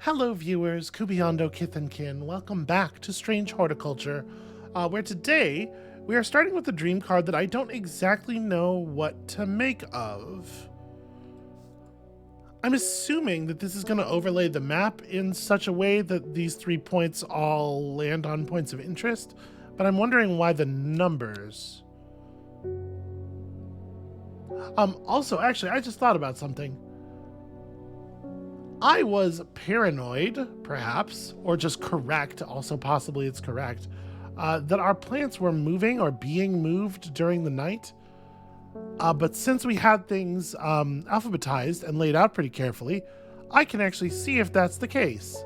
Hello viewers, Kubiondo Kith and Kin. Welcome back to Strange Horticulture, where today we are starting with a dream card that I don't exactly know what to make of. I'm assuming that this is going to overlay the map in such a way that these 3 points all land on points of interest, but I'm wondering why the numbers. Also, actually, I just thought about something. I was paranoid, perhaps, or just correct, also possibly it's correct, that our plants were moving or being moved during the night. But since we had things alphabetized and laid out pretty carefully, I can actually see if that's the case.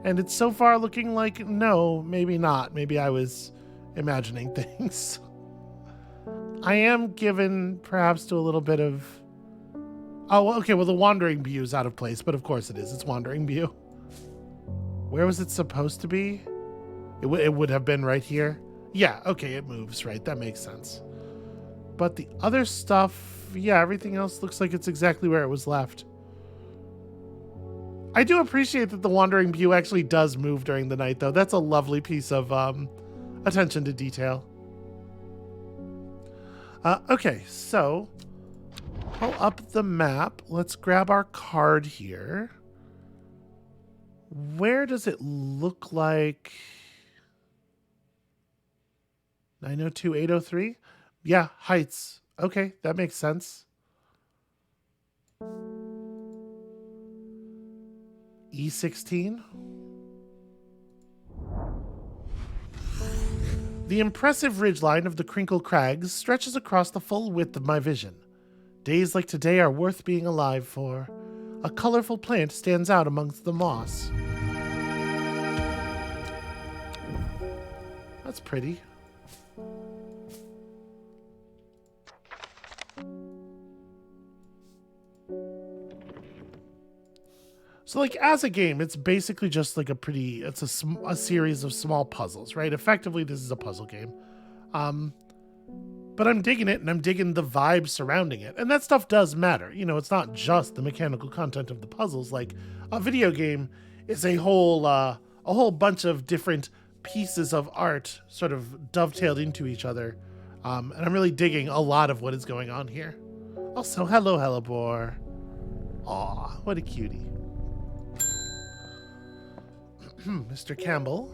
And it's so far looking like no, maybe not. Maybe I was imagining things. I am given perhaps to a little bit of... Oh, okay, well, the Wandering View is out of place, but of course it is. It's Wandering View. Where was it supposed to be? It would have been right here. Yeah, okay, it moves, right? That makes sense. But the other stuff, yeah, everything else looks like it's exactly where it was left. I do appreciate that the Wandering View actually does move during the night, though. That's a lovely piece of attention to detail. Okay, so... pull up the map. Let's grab our card here. Where does it look like? 902, 803? Yeah, heights. Okay, that makes sense. E16. The impressive ridgeline of the Crinkle Crags stretches across the full width of my vision. Days like today are worth being alive for. A colorful plant stands out amongst the moss. That's pretty. So, like, as a game, it's basically just like it's a series of small puzzles, right? Effectively, this is a puzzle game. But I'm digging it, and I'm digging the vibe surrounding it. And that stuff does matter. You know, it's not just the mechanical content of the puzzles. Like, a video game is a whole bunch of different pieces of art sort of dovetailed into each other. And I'm really digging a lot of what is going on here. Also, hello, Hellebore. Aw, what a cutie. Mr. Campbell.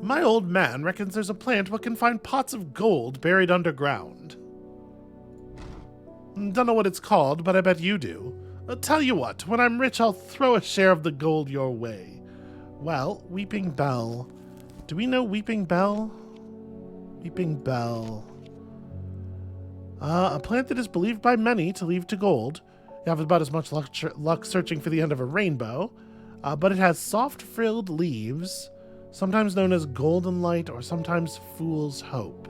My old man reckons there's a plant what can find pots of gold buried underground. Don't know what it's called, but I bet you do. Tell you what, when I'm rich, I'll throw a share of the gold your way. Well, Weeping Bell. Do we know Weeping Bell? Weeping Bell. A plant that is believed by many to lead to gold. You have about as much luck searching for the end of a rainbow. But it has soft frilled leaves, sometimes known as golden light or sometimes fool's hope.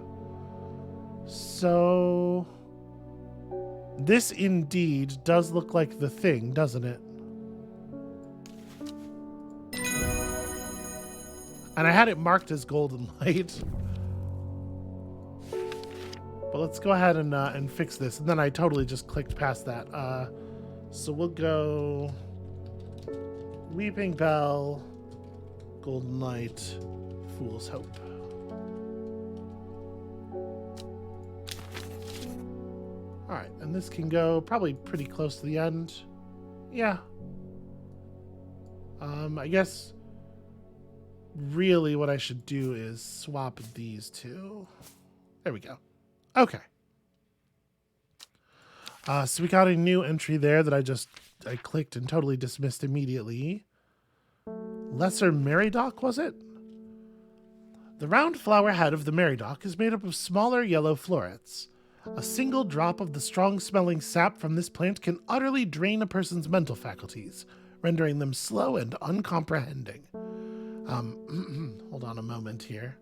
So this indeed does look like the thing, doesn't it? And I had it marked as golden light. But let's go ahead and fix this. And then I totally just clicked past that. So we'll go... Weeping Bell, Golden Light, Fool's Hope. Alright, and this can go probably pretty close to the end. Yeah. I guess really what I should do is swap these two. There we go. Okay. So we got a new entry there that I clicked and totally dismissed immediately. Lesser Meridoc, was it? The round flower head of the Meridoc is made up of smaller yellow florets. A single drop of the strong-smelling sap from this plant can utterly drain a person's mental faculties, rendering them slow and uncomprehending. Hold on a moment here.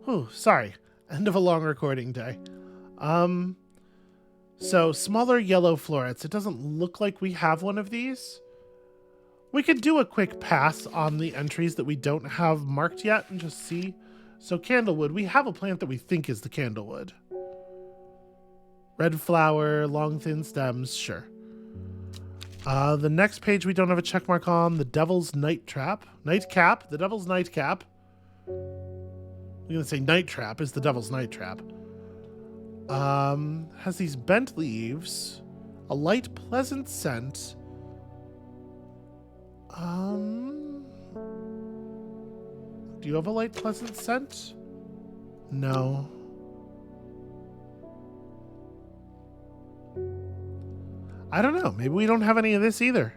Oh, sorry. End of a long recording day. So smaller yellow florets. It doesn't look like we have one of these. We could do a quick pass on the entries that we don't have marked yet and just see. So candlewood, we have a plant that we think is the candlewood. Red flower, long thin stems, sure. The next page we don't have a check mark on. The Devil's Night Trap. Nightcap. The Devil's Nightcap. I'm going to say Night Trap is the Devil's Night Trap. Has these bent leaves. A light, pleasant scent. Do you have a light, pleasant scent? No. I don't know. Maybe we don't have any of this either.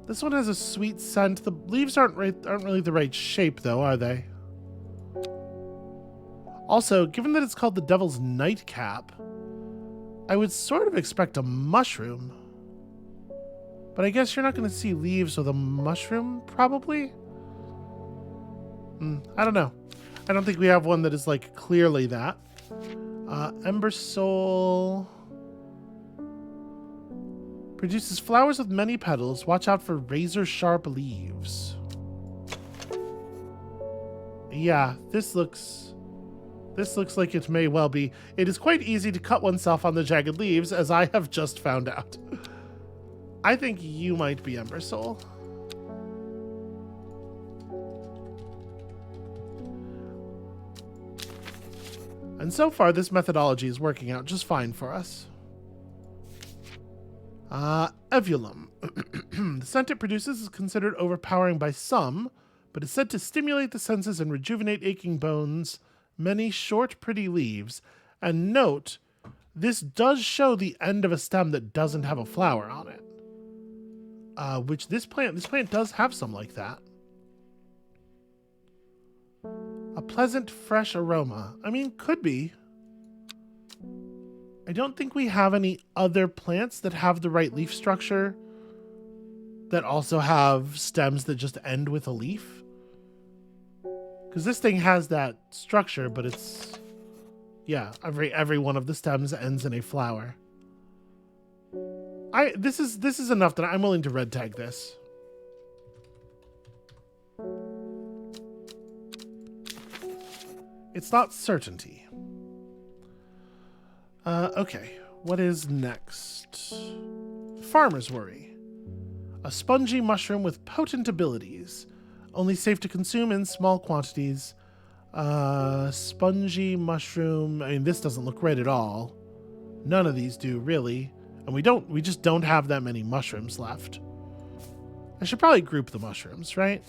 This one has a sweet scent. The leaves aren't really the right shape, though, are they? Also, given that it's called the Devil's Nightcap, I would sort of expect a mushroom. But I guess you're not going to see leaves with a mushroom, probably? I don't know. I don't think we have one that is, like, clearly that. Ember Soul produces flowers with many petals. Watch out for razor-sharp leaves. Yeah, this looks like it may well be. It is quite easy to cut oneself on the jagged leaves, as I have just found out. I think you might be Ember Soul. And so far, this methodology is working out just fine for us. Evulum. The scent it produces is considered overpowering by some, but is said to stimulate the senses and rejuvenate aching bones. Many short, pretty leaves. And note, this does show the end of a stem that doesn't have a flower on it. Which this plant does have some like that. A pleasant, fresh aroma. I mean, could be. I don't think we have any other plants that have the right leaf structure that also have stems that just end with a leaf. Because this thing has that structure, but it's... yeah, every one of the stems ends in a flower. This is enough that I'm willing to red tag this. It's not certainty. Okay, what is next? Farmer's Worry. A spongy mushroom with potent abilities. Only safe to consume in small quantities. Spongy mushroom. I mean, this doesn't look right at all. None of these do, really. And we just don't have that many mushrooms left. I should probably group the mushrooms, right?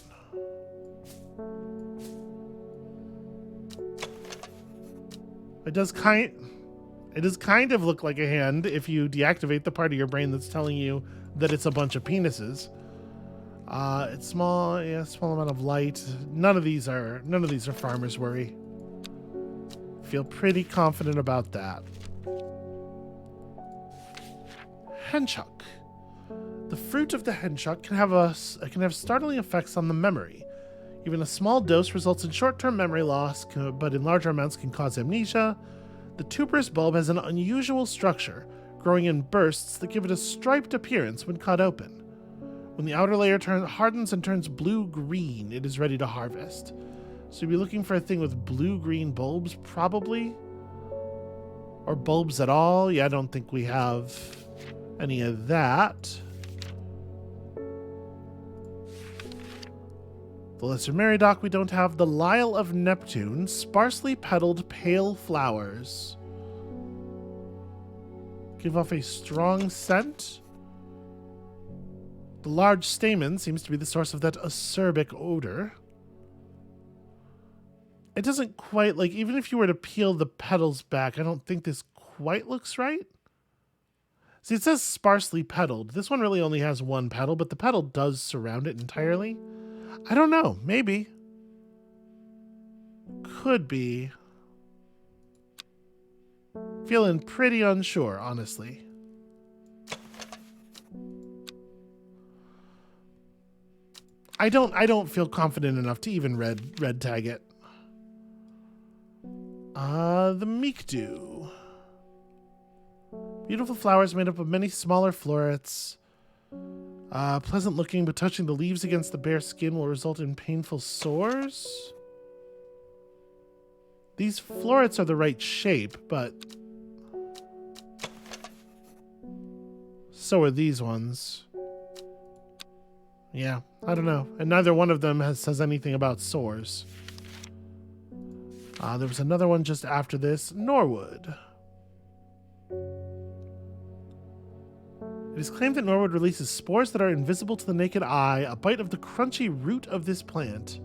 It does kind of look like a hand if you deactivate the part of your brain that's telling you that it's a bunch of penises. It's small, yeah, small amount of light. None of these are Farmer's Worry. Feel pretty confident about that. Henchuck. The fruit of the henchuck can have startling effects on the memory. Even a small dose results in short-term memory loss, but in larger amounts can cause amnesia. The tuberous bulb has an unusual structure, growing in bursts that give it a striped appearance when cut open. When the outer layer hardens and turns blue-green, it is ready to harvest. So you'd be looking for a thing with blue-green bulbs, probably? Or bulbs at all? Yeah, I don't think we have any of that. The Lesser Meridoc, we don't have. The Lyle of Neptune, sparsely petaled pale flowers. Give off a strong scent. The large stamen seems to be the source of that acerbic odor. It doesn't quite, like, even if you were to peel the petals back, I don't think this quite looks right. See, it says sparsely petaled. This one really only has one petal, but the petal does surround it entirely. I don't know. Maybe. Could be. Feeling pretty unsure, honestly. I don't feel confident enough to even red tag it. The Meekdew. Beautiful flowers made up of many smaller florets. Pleasant looking, but touching the leaves against the bare skin will result in painful sores. These florets are the right shape, but so are these ones. Yeah, I don't know. And neither one of them says anything about sores. There was another one just after this. Norwood. It is claimed that Norwood releases spores that are invisible to the naked eye. A bite of the crunchy root of this plant.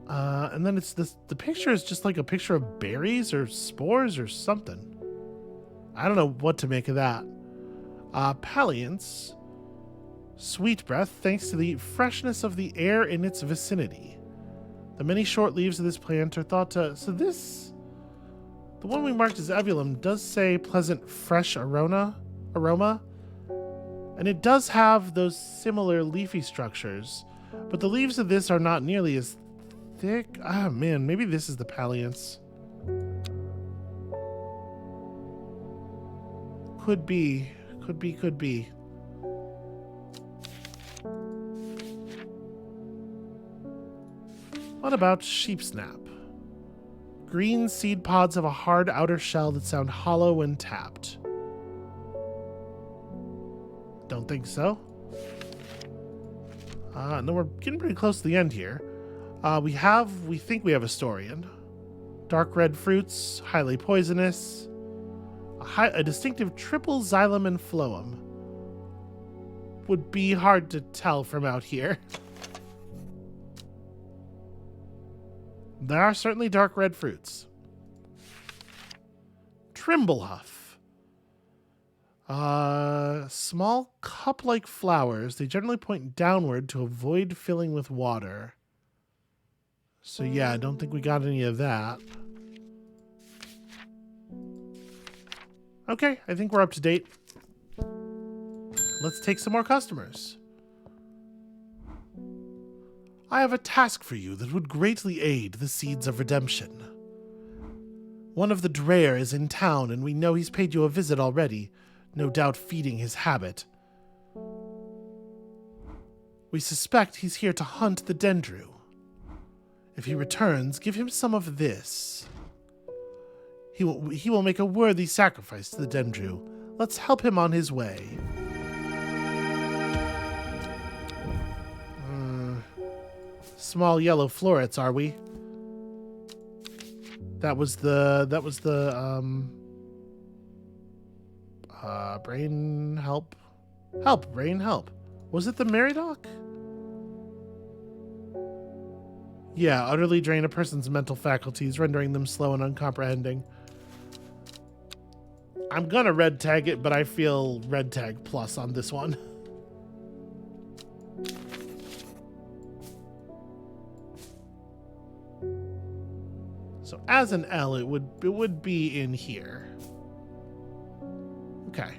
And then it's this. The picture is just like a picture of berries or spores or something. I don't know what to make of that. Palliance. Sweet breath, thanks to the freshness of the air in its vicinity. The many short leaves of this plant are thought to... So this... The one we marked as evulum does say pleasant fresh aroma. And it does have those similar leafy structures. But the leaves of this are not nearly as thick. Ah, man, maybe this is the palliance. Could be. Could be. What about sheepsnap? Green seed pods have a hard outer shell that sound hollow when tapped. Don't think so. No, we're getting pretty close to the end here. We think we have a Storian. Dark red fruits, highly poisonous. A distinctive triple xylem and phloem. Would be hard to tell from out here. There are certainly dark red fruits. Trimblehuff. Small cup-like flowers. They generally point downward to avoid filling with water. So yeah, I don't think we got any of that. Okay, I think we're up to date. Let's take some more customers. I have a task for you that would greatly aid the seeds of redemption. One of the Dreyer is in town, and we know he's paid you a visit already, no doubt feeding his habit. We suspect he's here to hunt the Dendru. If he returns, give him some of this. He will make a worthy sacrifice to the Dendru. Let's help him on his way. Small yellow florets, are we? That was the brain help. Brain help. Was it the Meridoc? Yeah, utterly drain a person's mental faculties, rendering them slow and uncomprehending. I'm gonna red tag it, but I feel red tag plus on this one. So as an L, it would be in here. Okay.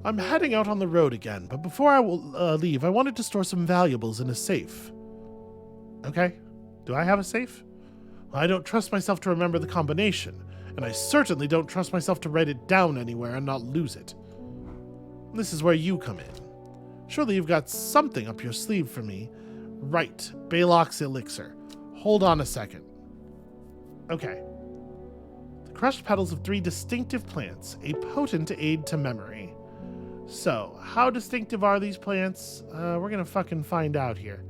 I'm heading out on the road again, but before I will leave, I wanted to store some valuables in a safe. Okay. Do I have a safe? Well, I don't trust myself to remember the combination, and I certainly don't trust myself to write it down anywhere and not lose it. This is where you come in. Surely you've got something up your sleeve for me. Right, Balok's elixir. Hold on a second. Okay. The crushed petals of 3 distinctive plants, a potent aid to memory. So, how distinctive are these plants? We're gonna fucking find out here.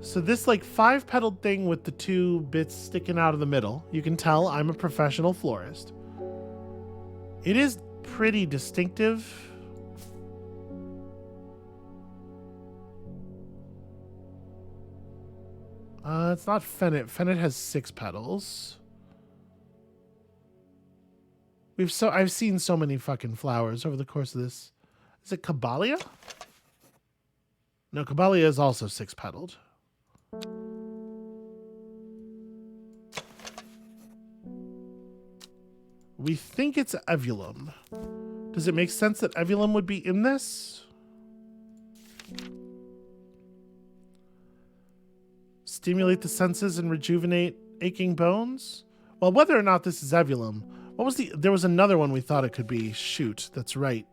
So this like 5-petaled thing with the 2 bits sticking out of the middle, you can tell I'm a professional florist. It is pretty distinctive. It's not Fennet. Fennet has 6 petals. I've seen so many fucking flowers over the course of this. Is it Caballia? No, Caballia is also 6-petaled. We think it's Evulum. Does it make sense that Evulum would be in this? Stimulate the senses and rejuvenate aching bones? Well, whether or not this is Evulum, there was another one we thought it could be. Shoot, that's right.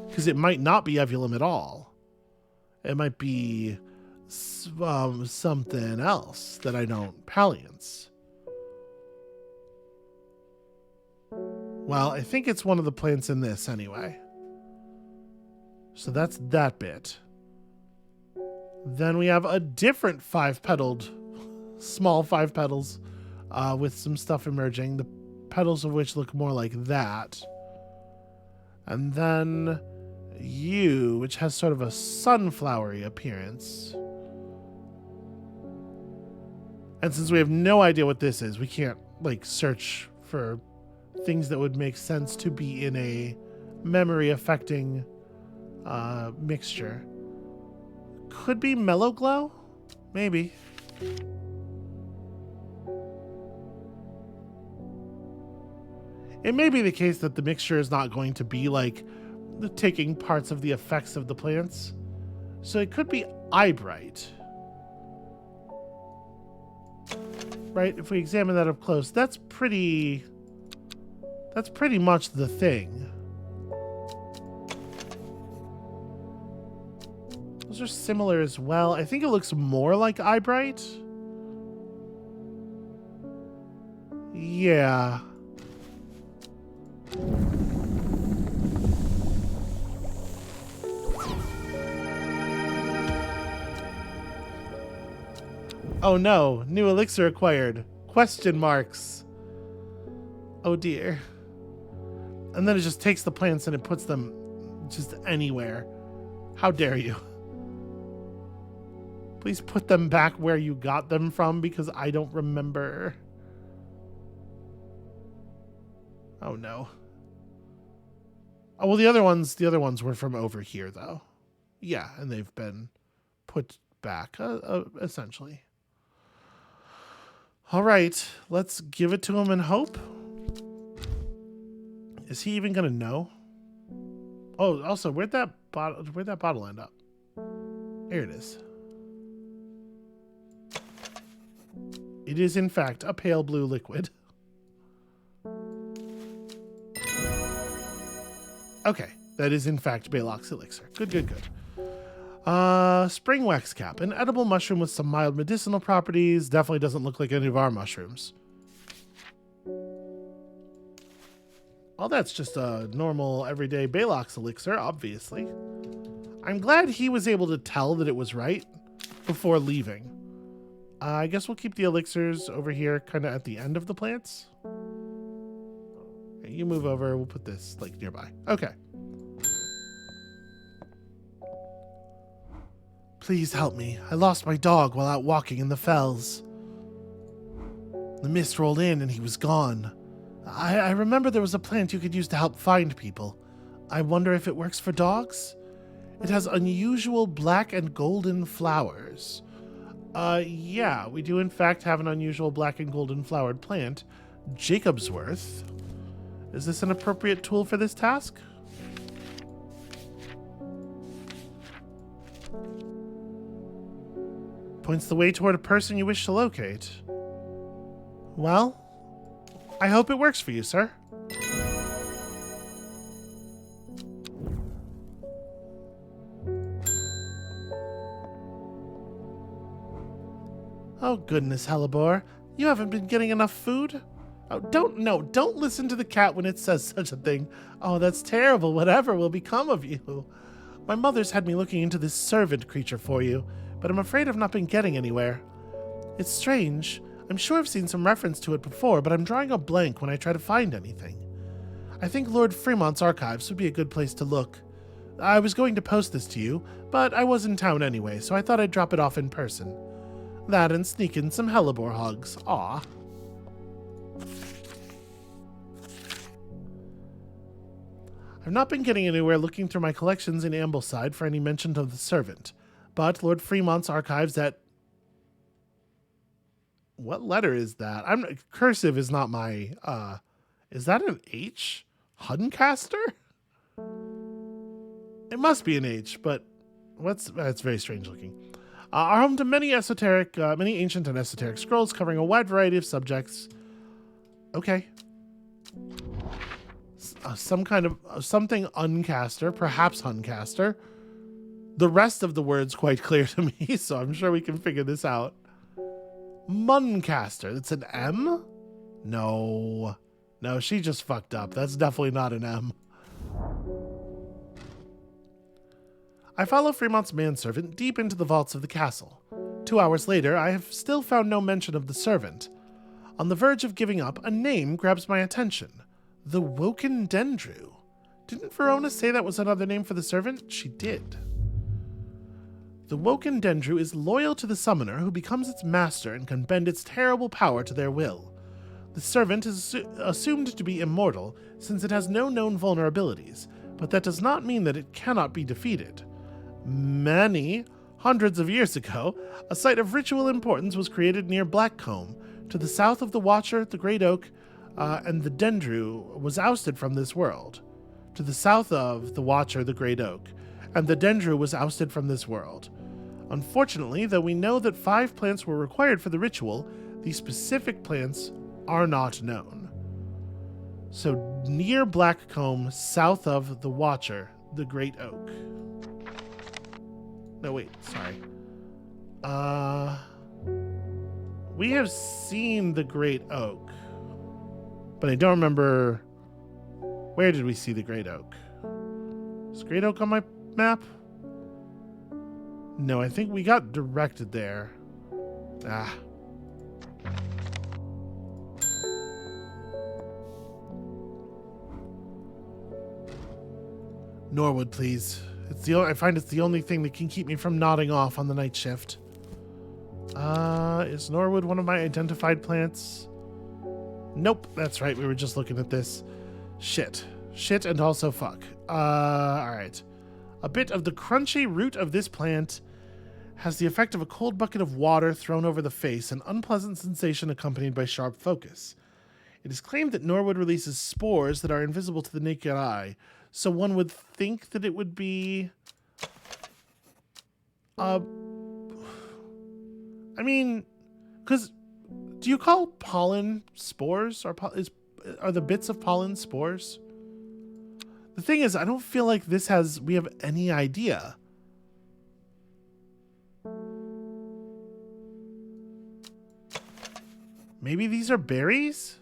Because it might not be Evulum at all. It might be something else that I don't palliance. Well, I think it's one of the plants in this anyway. So that's that bit. Then we have a different 5-petaled, small 5 petals with some stuff emerging. The petals of which look more like that. And then you, which has sort of a sunflowery appearance. And since we have no idea what this is, we can't like search for things that would make sense to be in a memory affecting mixture. Could be Mellow Glow? Maybe. It may be the case that the mixture is not going to be like taking parts of the effects of the plants. So it could be eyebright. Right? If we examine that up close, that's pretty much the thing. Those are similar as well. I think it looks more like eyebright. Yeah. Oh no, new elixir acquired. Question marks. Oh dear. And then it just takes the plants and it puts them just anywhere. How dare you? Please put them back where you got them from because I don't remember. Oh no. Oh, well, the other ones were from over here though. Yeah, and they've been put back essentially. All right, let's give it to him and hope. Is he even gonna know? Oh, also, where'd that bottle end up? Here it is. It is in fact a pale blue liquid. Okay, that is in fact Baylock's elixir. Good, good, good. Spring wax cap, an edible mushroom with some mild medicinal properties. Definitely doesn't look like any of our mushrooms. Well, that's just a normal everyday Baylock's elixir, obviously. I'm glad he was able to tell that it was right before leaving. I guess we'll keep the elixirs over here kind of at the end of the plants. Okay, you move over, we'll put this like nearby. Okay. Please help me. I lost my dog while out walking in the fells. The mist rolled in and he was gone. I remember there was a plant you could use to help find people. I wonder if it works for dogs? It has unusual black and golden flowers. Yeah, we do in fact have an unusual black and golden flowered plant. Jacobsworth. Is this an appropriate tool for this task? Points the way toward a person you wish to locate. Well, I hope it works for you, sir. Oh, goodness, Hellebore. You haven't been getting enough food? Oh, don't listen to the cat when it says such a thing. Oh, that's terrible. Whatever will become of you? My mother's had me looking into this servant creature for you, but I'm afraid I've not been getting anywhere. It's strange. I'm sure I've seen some reference to it before, but I'm drawing a blank when I try to find anything. I think Lord Fremont's archives would be a good place to look. I was going to post this to you, but I was in town anyway, so I thought I'd drop it off in person. That and sneak in some hellebore hugs. Aw. I've not been getting anywhere looking through my collections in Ambleside for any mention of the servant, but Lord Fremont's archives at... What letter is that? Cursive is not my... Is that an H? Huncaster? It must be an H, but that's very strange looking. Are home to many ancient and esoteric scrolls covering a wide variety of subjects. Okay. Some kind of something uncaster, perhaps Huncaster. the rest of the words quite clear to me, so I'm sure we can figure this out. Muncaster. It's an M? No. No, she just fucked up. That's definitely not an M. I follow Fremont's manservant deep into the vaults of the castle. 2 hours later, I have still found no mention of the servant. On the verge of giving up, a name grabs my attention. The Woken Dendru. Didn't Verona say that was another name for the servant? She did. The Woken Dendru is loyal to the summoner, who becomes its master and can bend its terrible power to their will. The servant is assumed to be immortal, since it has no known vulnerabilities, but that does not mean that it cannot be defeated. Hundreds of years ago, a site of ritual importance was created near Blackcomb. To the south of the Watcher, the Great Oak, and the Dendru was ousted from this world. To the south of the Watcher, the Great Oak, and the Dendru was ousted from this world. Unfortunately, though we know that 5 plants were required for the ritual, these specific plants are not known. So near Blackcomb, south of the Watcher, the Great Oak. No, wait, sorry. We have seen the Great Oak, but I don't remember. Where did we see the Great Oak? Is Great Oak on my map? No, I think we got directed there. Norwood, please. I find it's the only thing that can keep me from nodding off on the night shift. Is Norwood one of my identified plants? Nope, that's right. We were just looking at this. Shit and also fuck. Alright. A bit of the crunchy root of this plant has the effect of a cold bucket of water thrown over the face, an unpleasant sensation accompanied by sharp focus. It is claimed that Norwood releases spores that are invisible to the naked eye, so one would think that it would be... I mean, because do you call pollen spores? Are the bits of pollen spores? The thing is, I don't feel like we have any idea. Maybe these are berries?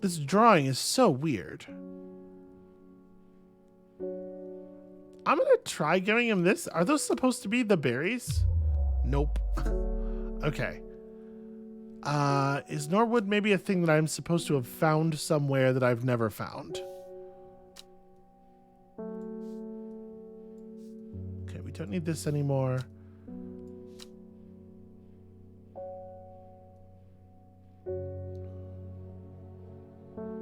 This drawing is so weird. I'm gonna try giving him this. Are those supposed to be the berries? Nope. Okay. Is Norwood maybe a thing that I'm supposed to have found somewhere that I've never found? Okay, we don't need this anymore.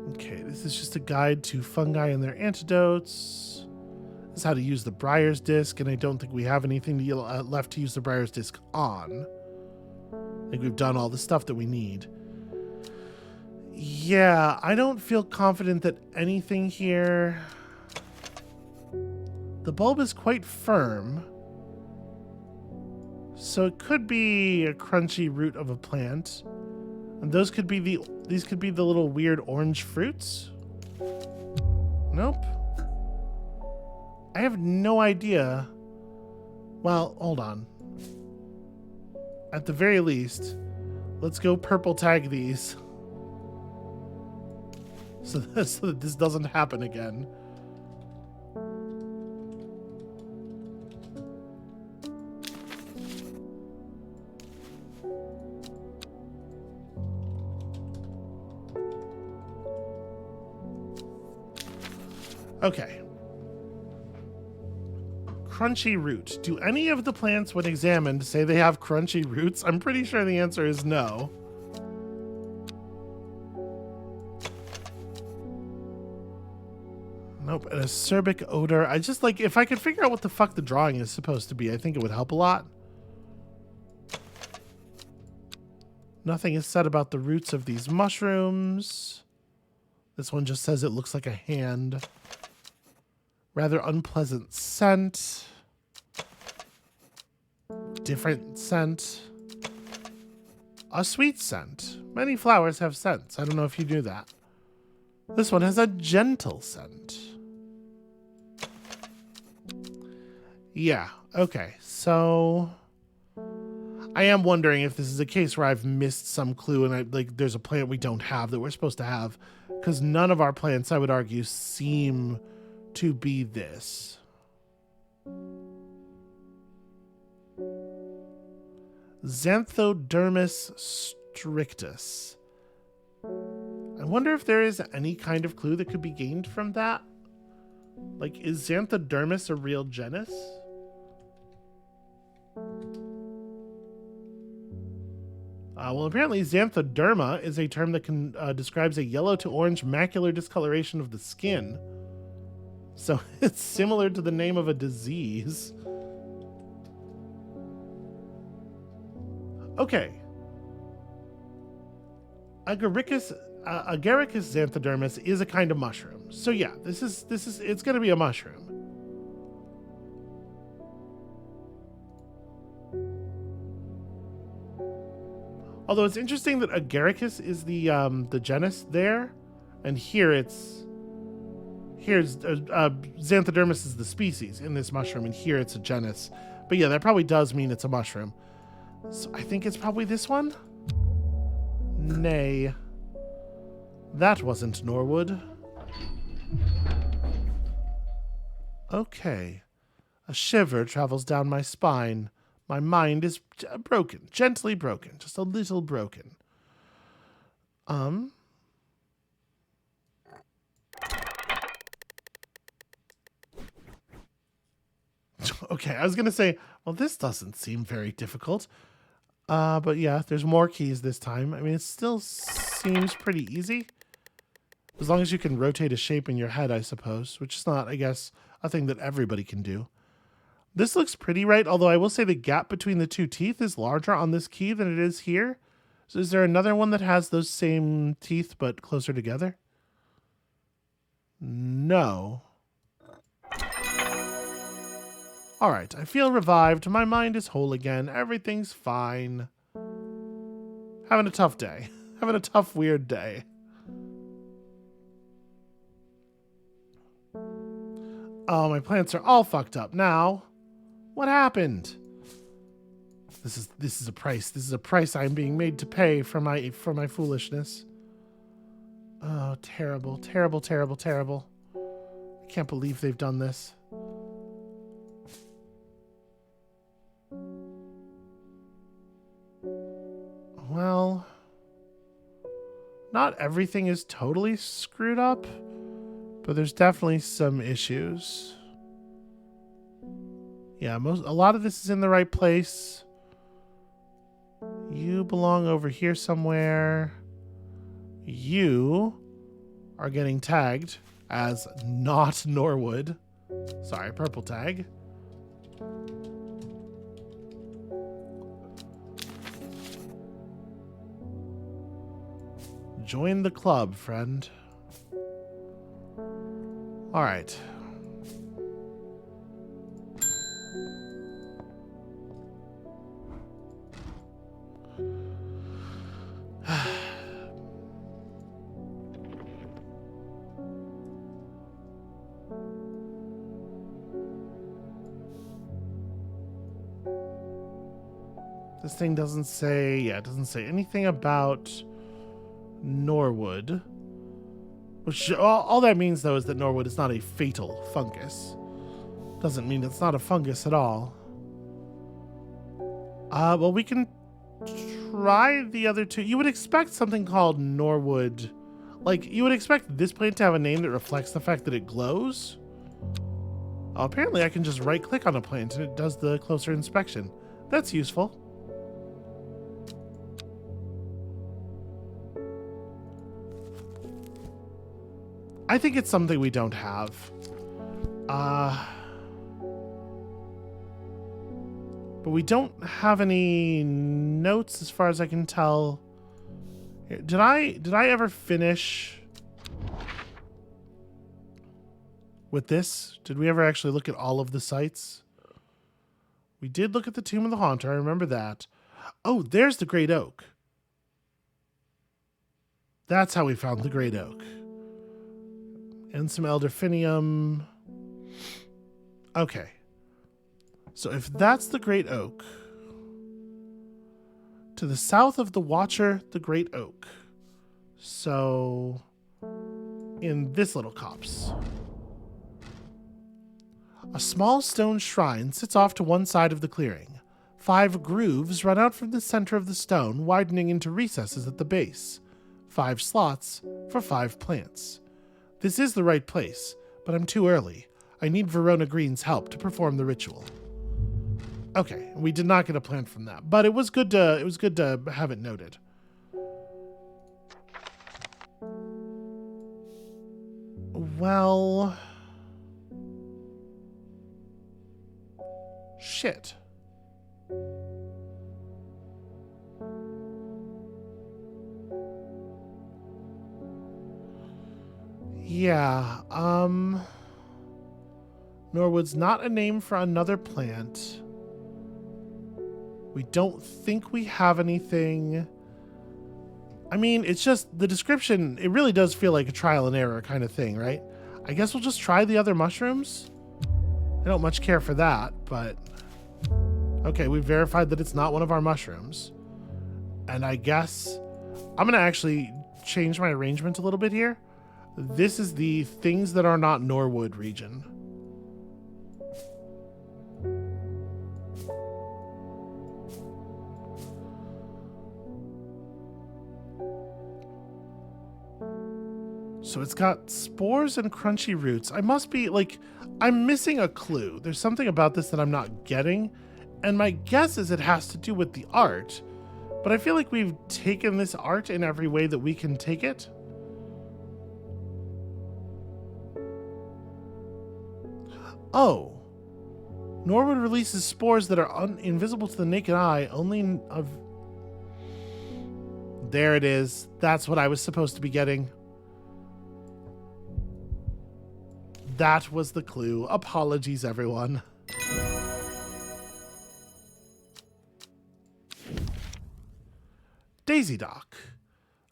Okay, this is just a guide to fungi and their antidotes. This is how to use the Briar's Disc, and I don't think we have anything left to use the Briar's Disc on. I think we've done all the stuff that we need. Yeah, I don't feel confident that anything here... The bulb is quite firm. So it could be a crunchy root of a plant. And these could be the little weird orange fruits? Nope. I have no idea. Well, hold on. At the very least, let's go purple tag these. So that this doesn't happen again. Okay. Crunchy root. Do any of the plants, when examined, say they have crunchy roots? I'm pretty sure the answer is no. Nope. An acerbic odor. I just like, if I could figure out what the fuck the drawing is supposed to be, I think it would help a lot. Nothing is said about the roots of these mushrooms. This one just says it looks like a hand. Rather unpleasant scent. Different scent. A sweet scent. Many flowers have scents. I don't know if you knew that. This one has a gentle scent. Yeah. Okay. So I am wondering if this is a case where I've missed some clue and there's a plant we don't have that we're supposed to have, because none of our plants, I would argue, seem to be this. Xanthodermis strictus. I wonder if there is any kind of clue that could be gained from that. Like, is Xanthodermis a real genus? Well, apparently xanthoderma is a term that can describes a yellow to orange macular discoloration of the skin. So it's similar to the name of a disease. Okay. Agaricus xanthodermis is a kind of mushroom. So yeah, this is it's going to be a mushroom. Although it's interesting that Agaricus is the genus there, and here's Xanthodermis is the species in this mushroom, and here it's a genus. But yeah, that probably does mean it's a mushroom. So I think it's probably this one? Nay. That wasn't Norwood. Okay. A shiver travels down my spine. My mind is broken, gently broken, just a little broken. Okay, I was going to say, well, this doesn't seem very difficult. But yeah, there's more keys this time. I mean, it still seems pretty easy. As long as you can rotate a shape in your head, I suppose, which is not, I guess, a thing that everybody can do. This looks pretty right, although I will say the gap between the two teeth is larger on this key than it is here. So is there another one that has those same teeth but closer together? No. All right, I feel revived. My mind is whole again. Everything's fine. Having a tough day. Having a tough, weird day. Oh, my plants are all fucked up now. What happened? This is a price. This is a price I'm being made to pay for my foolishness. Oh, terrible, terrible, terrible, terrible. I can't believe they've done this. Well, not everything is totally screwed up, but there's definitely some issues. Yeah, a lot of this is in the right place. You belong over here somewhere. You are getting tagged as not Norwood. Sorry, purple tag. Join the club, friend. All right. This thing doesn't say, it doesn't say anything about Norwood. Which, all that means, though, is that Norwood is not a fatal fungus. Doesn't mean it's not a fungus at all. Well, we can try the other two. You would expect something called Norwood. Like, you would expect this plant to have a name that reflects the fact that it glows. Apparently, I can just right-click on a plant and it does the closer inspection. That's useful. I think it's something we don't have. But we don't have any notes as far as I can tell. Here, did I ever finish with this? Did we ever actually look at all of the sites? We did look at the Tomb of the Haunter. I remember that. Oh, there's the Great Oak. That's how we found the Great Oak. And some elderfinium. Okay. So if that's the great oak, to the south of the Watcher, the great oak. So in this little copse. A small stone shrine sits off to one side of the clearing. 5 grooves run out from the center of the stone, widening into recesses at the base. 5 slots for 5 plants. This is the right place, but I'm too early. I need Verona Green's help to perform the ritual. Okay, we did not get a plant from that, but it was good to have it noted. Well, shit. Yeah, Norwood's not a name for another plant. We don't think we have anything. I mean, it's just the description, it really does feel like a trial and error kind of thing, right? I guess we'll just try the other mushrooms. I don't much care for that, but okay, we verified that it's not one of our mushrooms. And I guess I'm gonna actually change my arrangement a little bit here. This is the things that are not Norwood region. So it's got spores and crunchy roots. I must be like, I'm missing a clue. There's something about this that I'm not getting. And my guess is it has to do with the art. But I feel like we've taken this art in every way that we can take it. Oh. Norwood releases spores that are invisible to the naked eye, only of... There it is. That's what I was supposed to be getting. That was the clue. Apologies, everyone. Daisy Dock.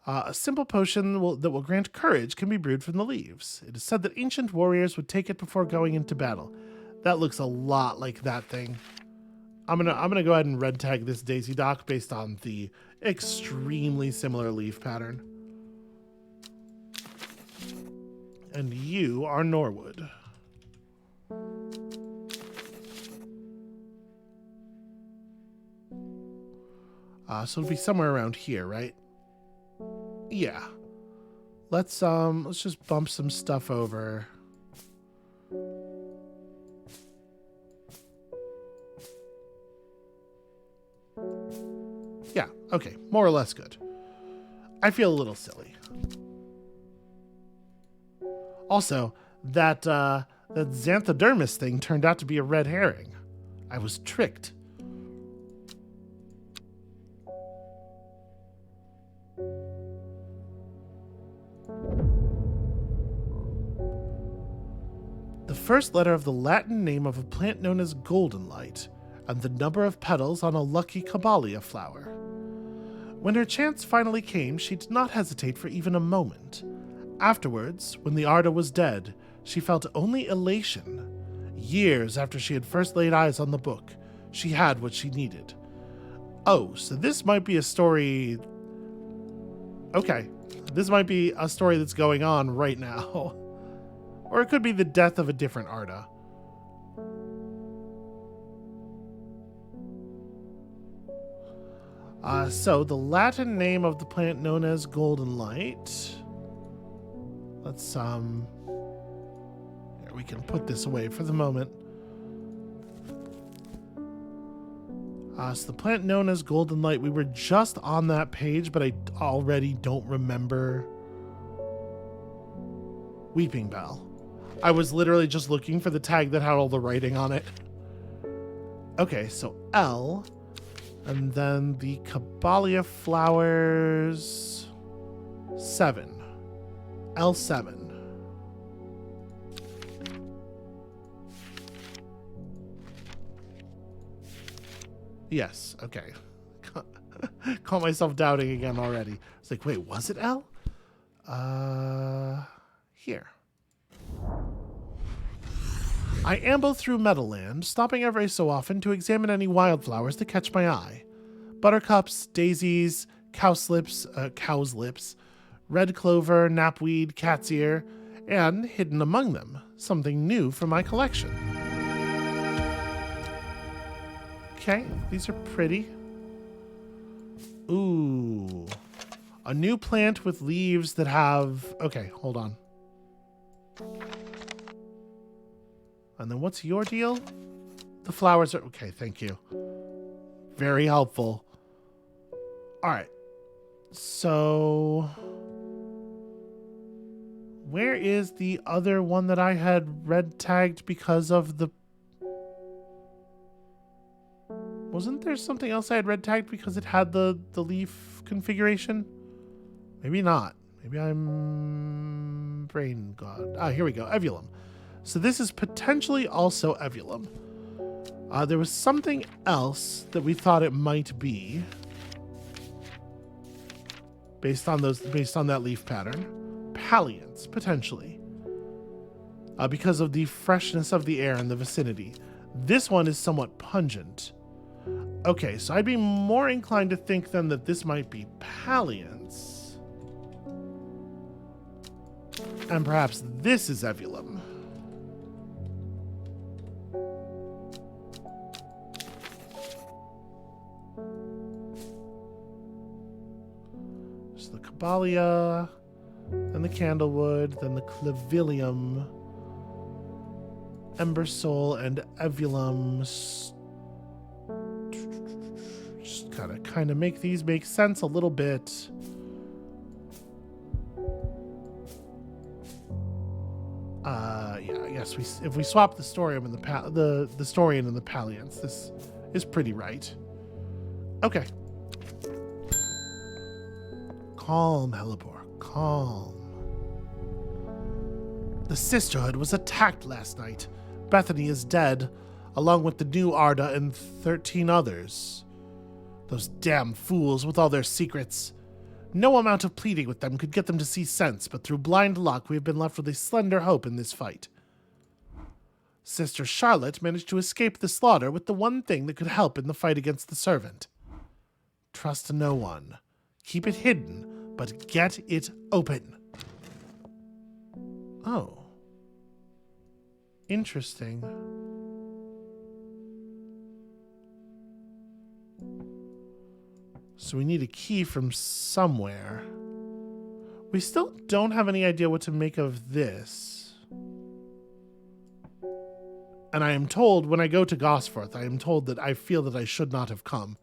A simple potion that will grant courage can be brewed from the leaves. It is said that ancient warriors would take it before going into battle. That looks a lot like that thing. I'm gonna go ahead and red tag this Daisy Dock based on the extremely similar leaf pattern. And you are Norwood. So it'll be somewhere around here, right? Yeah. Let's just bump some stuff over. Yeah, okay. More or less good. I feel a little silly. Also, that Xanthodermis thing turned out to be a red herring. I was tricked. The first letter of the Latin name of a plant known as golden light, and the number of petals on a lucky caballia flower. When her chance finally came, she did not hesitate for even a moment. Afterwards, when the Arda was dead, she felt only elation. Years after she had first laid eyes on the book, she had what she needed. Oh, so this might be a story... Okay, this might be a story that's going on right now. Or it could be the death of a different Arda. So the Latin name of the plant known as golden light... Let's, here, we can put this away for the moment. So the plant known as golden light, we were just on that page, but I already don't remember. Weeping Bell. I was literally just looking for the tag that had all the writing on it. Okay, so L, and then the Caballia flowers, 7. L7. Yes, okay. Caught myself doubting again already. It's like, wait, was it L? Here. I amble through Meadowland, stopping every so often to examine any wildflowers that catch my eye. Buttercups, daisies, cow's lips, red clover, knapweed, cat's ear, and, hidden among them, something new from my collection. Okay, these are pretty. Ooh. A new plant with leaves that have... Okay, hold on. And then what's your deal? The flowers are... Okay, thank you. Very helpful. All right. So... where is the other one that I had red tagged because of the... Wasn't there something else I had red tagged because it had the leaf configuration? Maybe not. Maybe I'm brain god. Ah, here we go. Evulum. So this is potentially also Evulum. There was something else that we thought it might be based on that leaf pattern. Palliance, potentially. Because of the freshness of the air in the vicinity. This one is somewhat pungent. Okay, so I'd be more inclined to think then that this might be Palliance. And perhaps this is Evulum. There's the Caballia, then the Candlewood, then the Clavilium, Embersol, and Evulum. Just kind of make these make sense a little bit. Yeah, I guess if we swap the Storium and the Storian and the Palliance, this is pretty right. Okay. Calm, Hellebore, calm. The Sisterhood was attacked last night. Bethany is dead, along with the new Arda and 13 others. Those damn fools with all their secrets. No amount of pleading with them could get them to see sense, but through blind luck we have been left with a slender hope in this fight. Sister Charlotte managed to escape the slaughter with the one thing that could help in the fight against the servant. Trust no one. Keep it hidden, but get it open. Oh. Interesting. So we need a key from somewhere. We still don't have any idea what to make of this. And I am told, when I go to Gosforth, I am told that I feel that I should not have come.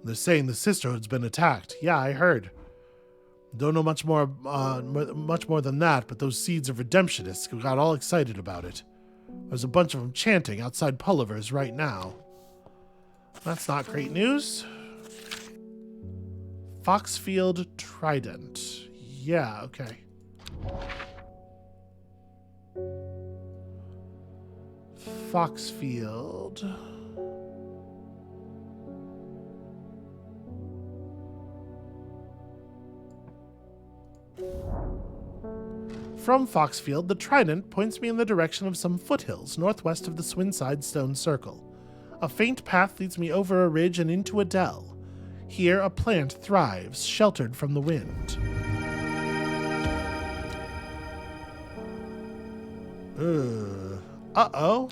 They're saying the Sisterhood's been attacked. Yeah, I heard. Don't know much more than that, but those seeds of redemptionists got all excited about it. There's a bunch of them chanting outside Pulliver's right now. That's not great news. Foxfield Trident. Yeah, okay. Foxfield. From Foxfield, the Trident points me in the direction of some foothills northwest of the Swinside Stone Circle. A faint path leads me over a ridge and into a dell. Here, a plant thrives, sheltered from the wind. Uh-oh.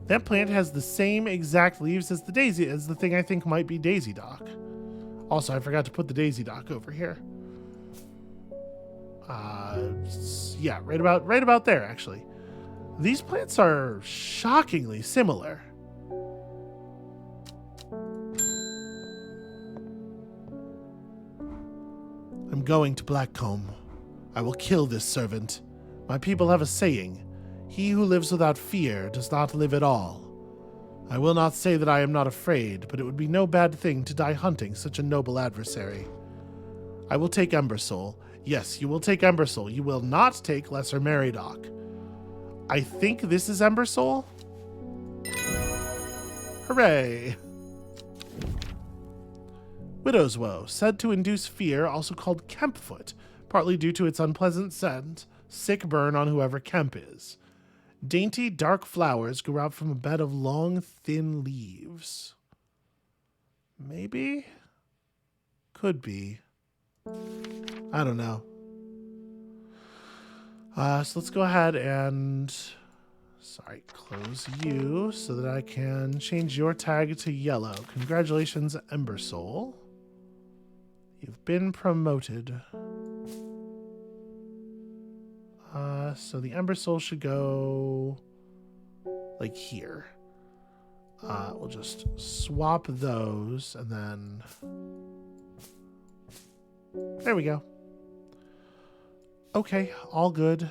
That plant has the same exact leaves as the thing I think might be Daisy Dock. Also, I forgot to put the Daisy Dock over here. Yeah, right about there, actually. These plants are shockingly similar. I'm going to Blackcomb. I will kill this servant. My people have a saying, he who lives without fear does not live at all. I will not say that I am not afraid, but it would be no bad thing to die hunting such a noble adversary. I will take Embersol. Yes, you will take Embersol. You will not take Lesser Meriadoc. I think this is Embersol. Hooray! Widow's Woe, said to induce fear, also called Kempfoot, partly due to its unpleasant scent, Sick burn on whoever Kemp is. Dainty, dark flowers grew out from a bed of long, thin leaves. Maybe? Could be. I don't know. So let's go ahead and... Sorry, close you so that I can change your tag to yellow. Congratulations, Ember Soul. You've been promoted. So the Ember Soul should go like here. We'll just swap those and then... There we go. Okay, all good.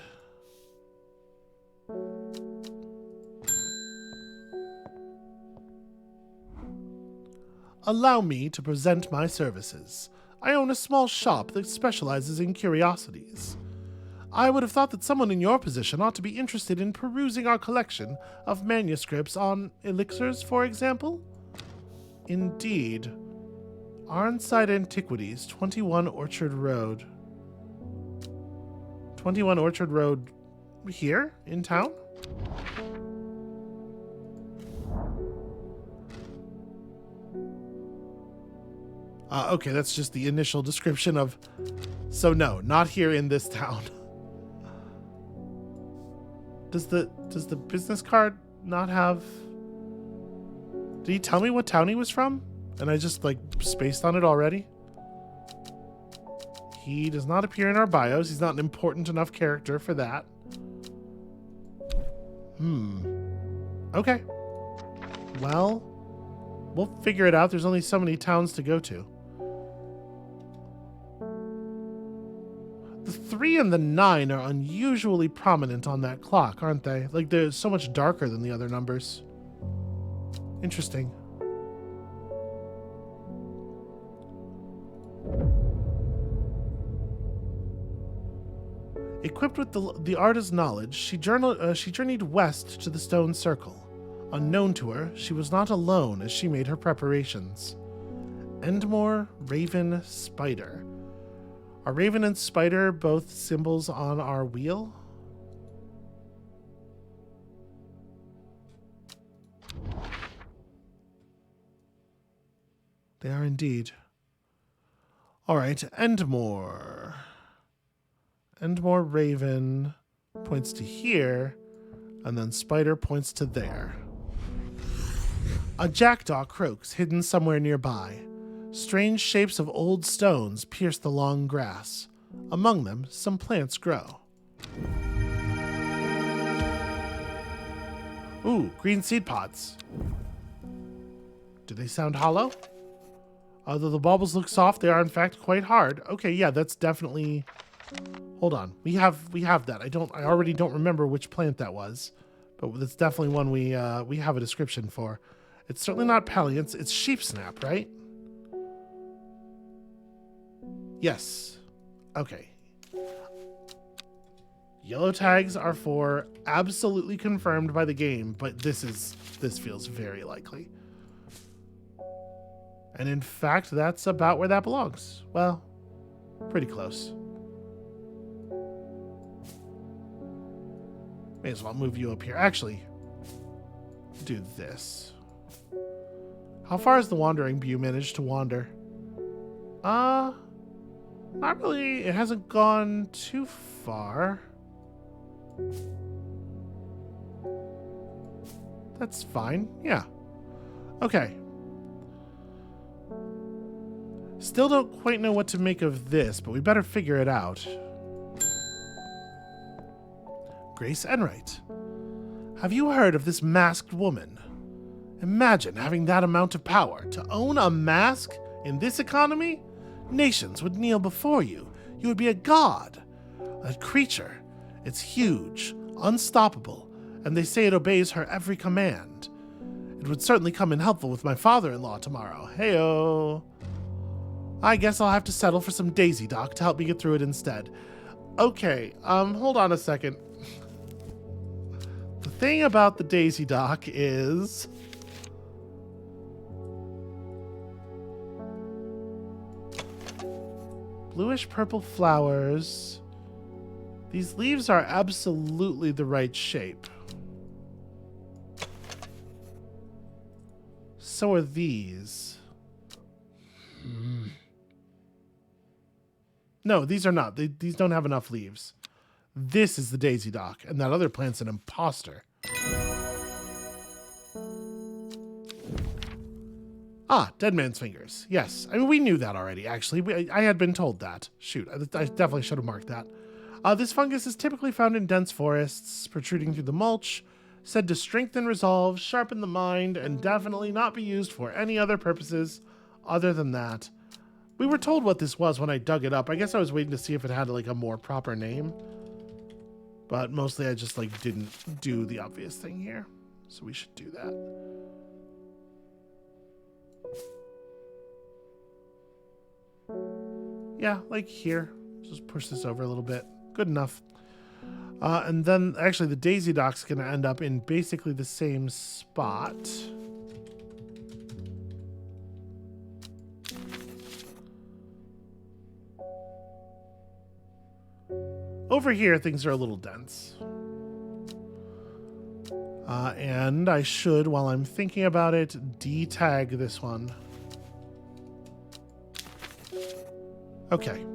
Allow me to present my services. I own a small shop that specializes in curiosities. I would have thought that someone in your position ought to be interested in perusing our collection of manuscripts on elixirs, for example. Indeed. Arnside Antiquities, 21 Orchard Road. 21 Orchard Road here in town? Okay, that's just the initial description of... So no, not here in this town. Does the business card not have... Did he tell me what town he was from? And I just, like, spaced on it already? He does not appear in our bios. He's not an important enough character for that. Okay. Well, we'll figure it out. There's only so many towns to go to. The 3 and the 9 are unusually prominent on that clock, aren't they? Like, they're so much darker than the other numbers. Interesting. Equipped with the artist's knowledge, she journeyed west to the Stone Circle. Unknown to her, she was not alone as she made her preparations. Endmore, Raven, Spider. Are Raven and Spider both symbols on our wheel? They are indeed. All right, Endmore. Endmore Raven points to here, and then Spider points to there. A jackdaw croaks hidden somewhere nearby. Strange shapes of old stones pierce the long grass. Among them, some plants grow. Ooh, green seed pods. Do they sound hollow? Although the baubles look soft, they are in fact quite hard. Okay, yeah, that's definitely... Hold on. We have that. I already don't remember which plant that was, but that's definitely one we have a description for. It's certainly not palliance, it's sheepsnap, right? Yes. Okay. Yellow tags are for absolutely confirmed by the game, but this feels very likely. And in fact, that's about where that belongs. Well, pretty close. May as well move you up here. Actually, do this. How far has the Wandering Bew managed to wander? Not really. It hasn't gone too far. That's fine. Yeah. Okay. Still don't quite know what to make of this, but we better figure it out. Grace Enright. Have you heard of this masked woman? Imagine having that amount of power. To own a mask in this economy? Nations would kneel before you. You would be a god. That creature. It's huge, unstoppable, and they say it obeys her every command. It would certainly come in helpful with my father-in-law tomorrow. Heyo. I guess I'll have to settle for some Daisy Dock to help me get through it instead. Okay, hold on a second. The thing about the Daisy Dock is... bluish purple flowers These leaves are absolutely the right shape. So are these. No, these are not. These don't have enough leaves. This is the daisy dock, and that other plant's an imposter. Ah, dead man's fingers. Yes. I mean, we knew that already, actually. I had been told that. Shoot, I definitely should have marked that. This fungus is typically found in dense forests, protruding through the mulch, said to strengthen resolve, sharpen the mind, and definitely not be used for any other purposes other than that. We were told what this was when I dug it up. I guess I was waiting to see if it had, like, a more proper name. But mostly I just, like, didn't do the obvious thing here. So we should do that. Yeah, like here. Just push this over a little bit. Good enough. And then, actually, the daisy dock's going to end up in basically the same spot. Over here, things are a little dense. And I should, while I'm thinking about it, de-tag this one. Okay.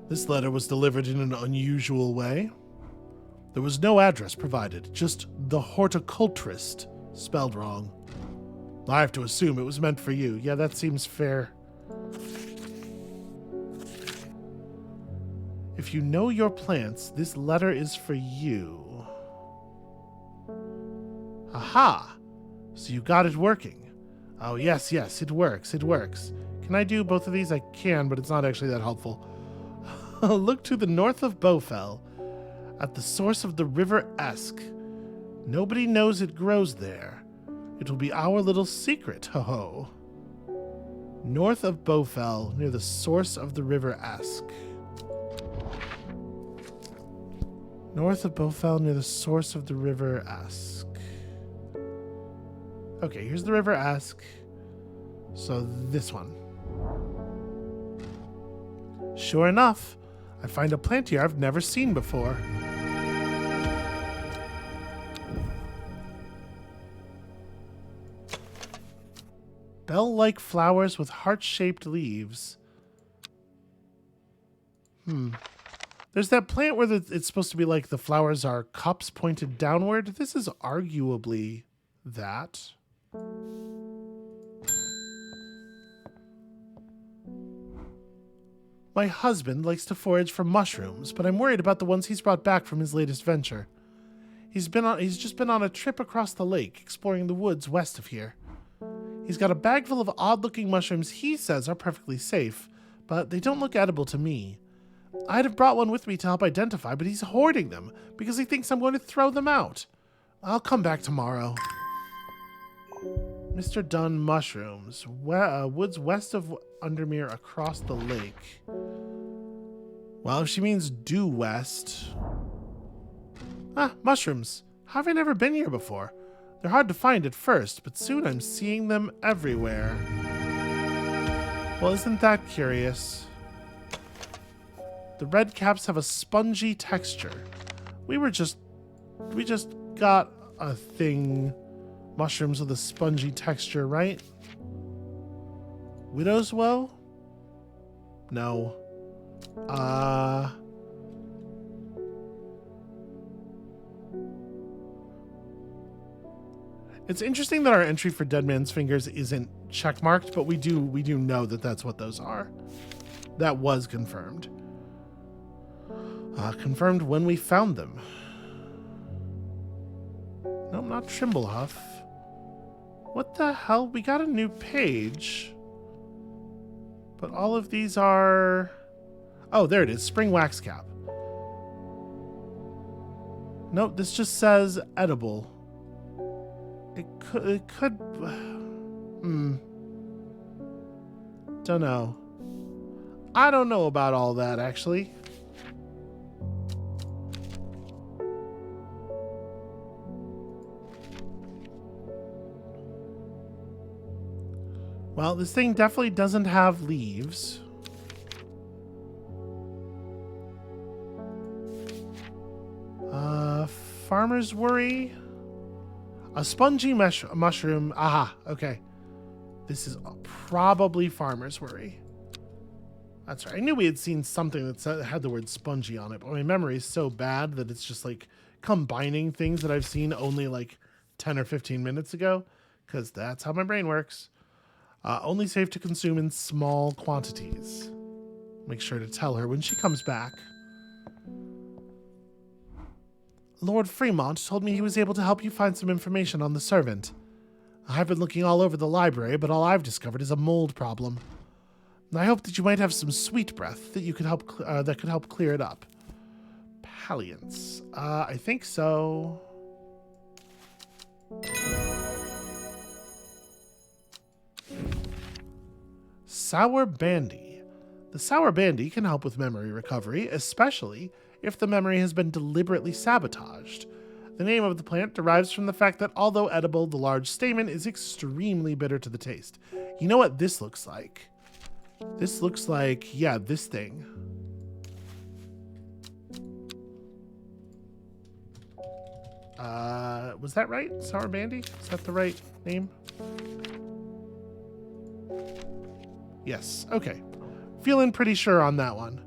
This letter was delivered in an unusual way. There was no address provided, just the horticulturist spelled wrong. I have to assume it was meant for you. Yeah, that seems fair. If you know your plants, this letter is for you. Aha! So you got it working. Oh, yes, it works, it works. Can I do both of these? I can, but it's not actually that helpful. Look to the north of Bowfell, at the source of the river Esk. Nobody knows it grows there. It will be our little secret, ho-ho. North of Bowfell, near the source of the river Esk. North of Bowfell, near the source of the river Esk. Okay, here's the river Esk. So this one. Sure enough, I find a plant here I've never seen before. Bell-like flowers with heart-shaped leaves. There's that plant where it's supposed to be like the flowers are cups pointed downward. This is arguably that. My husband likes to forage for mushrooms, but I'm worried about the ones he's brought back from his latest venture. He's just been on a trip across the lake, exploring the woods west of here. He's got a bag full of odd-looking mushrooms he says are perfectly safe, but they don't look edible to me. I'd have brought one with me to help identify, but he's hoarding them because he thinks I'm going to throw them out. I'll come back tomorrow. Mr. Dunn mushrooms. Woods west of Undermere across the lake. Well, if she means due west. Ah, mushrooms. How have I never been here before? They're hard to find at first, but soon I'm seeing them everywhere. Well, isn't that curious? The red caps have a spongy texture. We just got a thing. Mushrooms with a spongy texture, right? Widow's Woe? No. It's interesting that our entry for Dead Man's Fingers isn't checkmarked, but we do know that that's what those are. That was confirmed. Confirmed when we found them. Nope, not Trimblehuff. What the hell? We got a new page. But all of these are... Oh, there it is. Spring Wax Cap. Nope, this just says edible. It could... Don't know. I don't know about all that, actually. Well, this thing definitely doesn't have leaves. farmer's worry. A spongy mushroom. Aha, okay. This is probably farmer's worry. That's right. I knew we had seen something that had the word spongy on it, but my memory is so bad that it's just like combining things that I've seen only like 10 or 15 minutes ago, because that's how my brain works. Only safe to consume in small quantities. Make sure to tell her when she comes back. Lord Fremont told me he was able to help you find some information on the servant. I've been looking all over the library, but all I've discovered is a mold problem. I hope that you might have some sweet breath that you could help that could help clear it up. Palliance. I think so. Sour Bandy. The Sour Bandy can help with memory recovery, especially if the memory has been deliberately sabotaged. The name of the plant derives from the fact that although edible, the large stamen is extremely bitter to the taste. You know what this looks like? This looks like, yeah, this thing. Was that right? Sour Bandy? Is that the right name? Yes, okay. Feeling pretty sure on that one.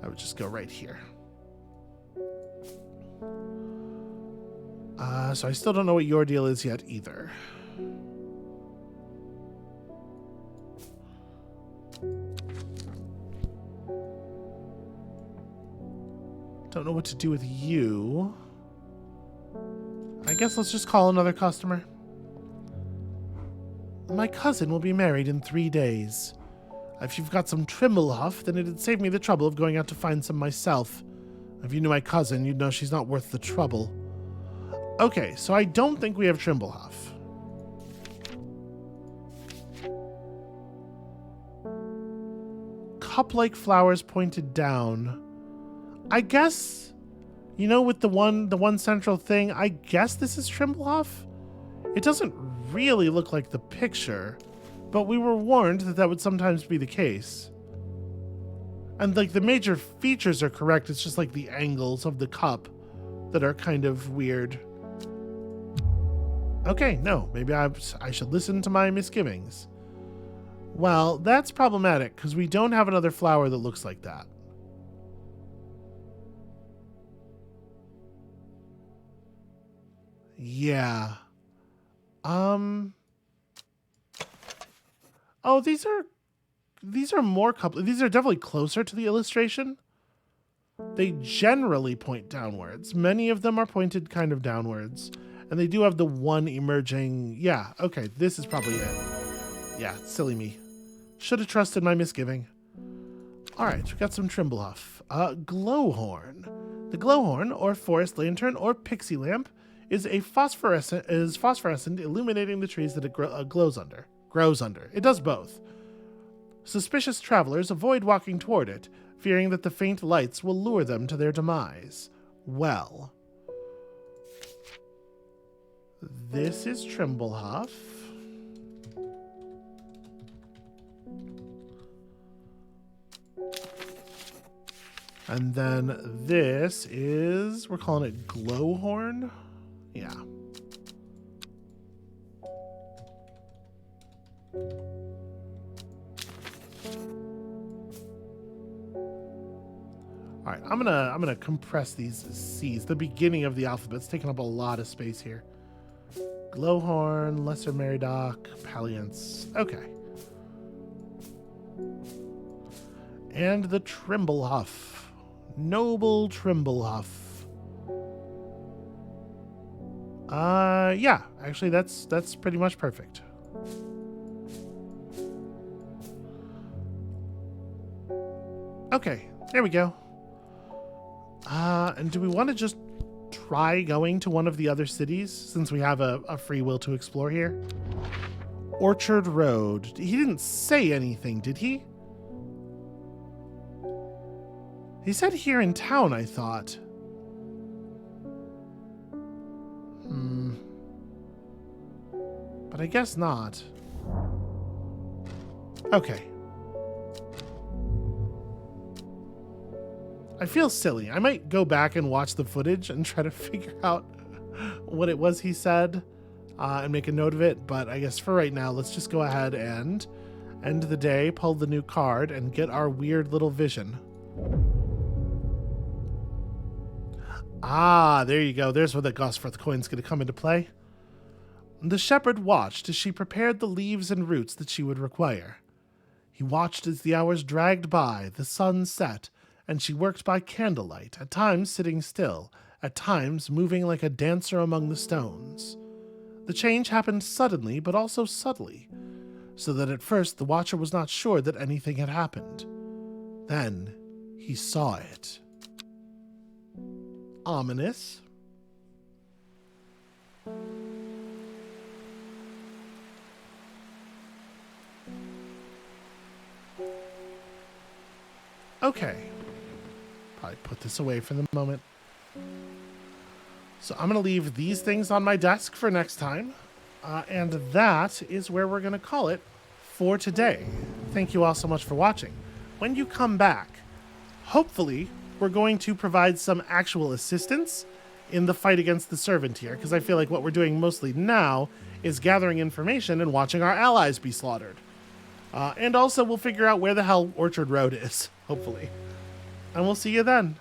I would just go right here. So I still don't know what your deal is yet either. Don't know what to do with you. I guess let's just call another customer. My cousin will be married in 3 days. If you've got some Trimblehuff, then it'd save me the trouble of going out to find some myself. If you knew my cousin, you'd know she's not worth the trouble. Okay, so I don't think we have Trimblehuff. Cup-like flowers pointed down. I guess, you know, with the one central thing, I guess this is Trimblehuff? It doesn't really look like the picture, but we were warned that that would sometimes be the case. And like the major features are correct, it's just like the angles of the cup that are kind of weird. Okay, no, maybe I should listen to my misgivings. Well, that's problematic because we don't have another flower that looks like that. Yeah. Oh, these are more couple. These are definitely closer to the illustration. They generally point downwards. Many of them are pointed kind of downwards. And they do have the one emerging. Yeah, okay, this is probably it. Yeah, silly me. Should have trusted my misgiving. All right, we got some Trimblehuff. Glowhorn. The glowhorn, or forest lantern, or pixie lamp, is phosphorescent, illuminating the trees that it grows under. It does both. Suspicious travelers avoid walking toward it, fearing that the faint lights will lure them to their demise. Well, this is Trimblehuff. And then this is, we're calling it Glowhorn. Yeah. All right, I'm gonna compress these C's. The beginning of the alphabet's taking up a lot of space here. Glowhorn, Lesser Meridoc, Palliance. Okay. And the Trimblehuff. Noble Trimblehuff. Yeah, actually that's pretty much perfect. Okay, there we go. And do we want to just try going to one of the other cities since we have a free will to explore here? Orchard Road. He didn't say anything, did he? He said here in town, I thought. But I guess not. Okay. I feel silly. I might go back and watch the footage and try to figure out what it was he said and make a note of it. But I guess for right now, let's just go ahead and end the day, pull the new card, and get our weird little vision. Ah, there you go. There's where the Gosforth coin's going to come into play. The shepherd watched as she prepared the leaves and roots that she would require. He watched as the hours dragged by, the sun set, and she worked by candlelight, at times sitting still, at times moving like a dancer among the stones. The change happened suddenly, but also subtly, so that at first the watcher was not sure that anything had happened. Then he saw it. Ominous. Okay. Probably put this away for the moment. So I'm going to leave these things on my desk for next time. And that is where we're going to call it for today. Thank you all so much for watching. When you come back, hopefully we're going to provide some actual assistance in the fight against the servant here, because I feel like what we're doing mostly now is gathering information and watching our allies be slaughtered. And also we'll figure out where the hell Orchard Road is, hopefully. And we'll see you then.